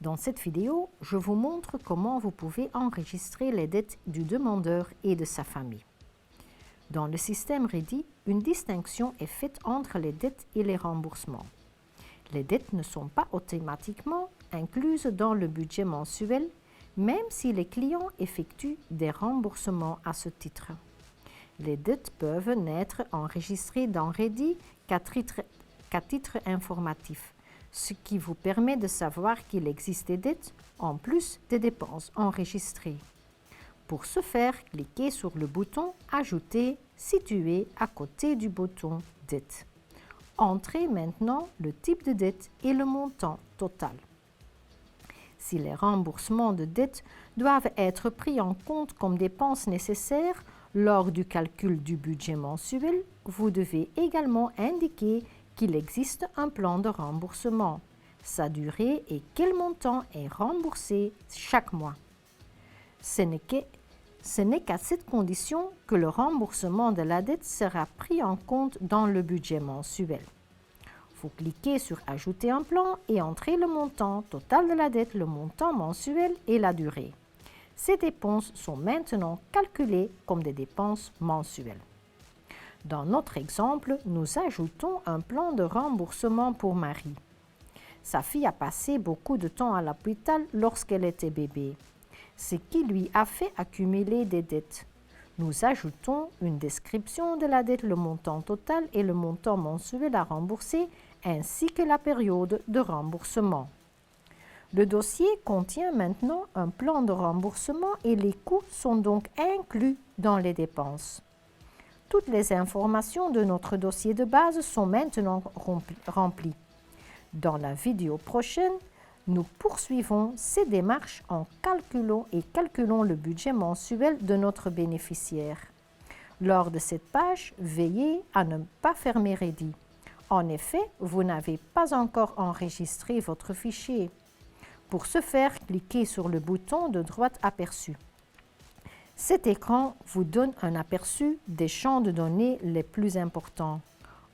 Dans cette vidéo, je vous montre comment vous pouvez enregistrer les dettes du demandeur et de sa famille. Dans le système Ready, une distinction est faite entre les dettes et les remboursements. Les dettes ne sont pas automatiquement incluses dans le budget mensuel, même si les clients effectuent des remboursements à ce titre. Les dettes peuvent n'être enregistrées dans Ready qu'à titre informatif, ce qui vous permet de savoir qu'il existe des dettes en plus des dépenses enregistrées. Pour ce faire, cliquez sur le bouton « Ajouter » situé à côté du bouton « Dettes ». Entrez maintenant le type de dette et le montant total. Si les remboursements de dettes doivent être pris en compte comme dépenses nécessaires lors du calcul du budget mensuel, vous devez également indiquer qu'il existe un plan de remboursement, sa durée et quel montant est remboursé chaque mois. Ce n'est qu'à cette condition que le remboursement de la dette sera pris en compte dans le budget mensuel. Vous cliquez sur « Ajouter un plan » et entrez le montant total de la dette, le montant mensuel et la durée. Ces dépenses sont maintenant calculées comme des dépenses mensuelles. Dans notre exemple, nous ajoutons un plan de remboursement pour Marie. Sa fille a passé beaucoup de temps à l'hôpital lorsqu'elle était bébé, ce qui lui a fait accumuler des dettes. Nous ajoutons une description de la dette, le montant total et le montant mensuel à rembourser, ainsi que la période de remboursement. Le dossier contient maintenant un plan de remboursement et les coûts sont donc inclus dans les dépenses. Toutes les informations de notre dossier de base sont maintenant remplies. Dans la vidéo prochaine, nous poursuivons ces démarches en calculons le budget mensuel de notre bénéficiaire. Lors de cette page, veillez à ne pas fermer Ready. En effet, vous n'avez pas encore enregistré votre fichier. Pour ce faire, cliquez sur le bouton de droite aperçu. Cet écran vous donne un aperçu des champs de données les plus importants.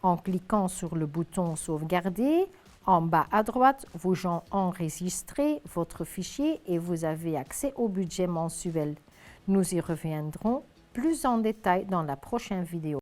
En cliquant sur le bouton « Sauvegarder », en bas à droite, vous enregistrez votre fichier et vous avez accès au budget mensuel. Nous y reviendrons plus en détail dans la prochaine vidéo.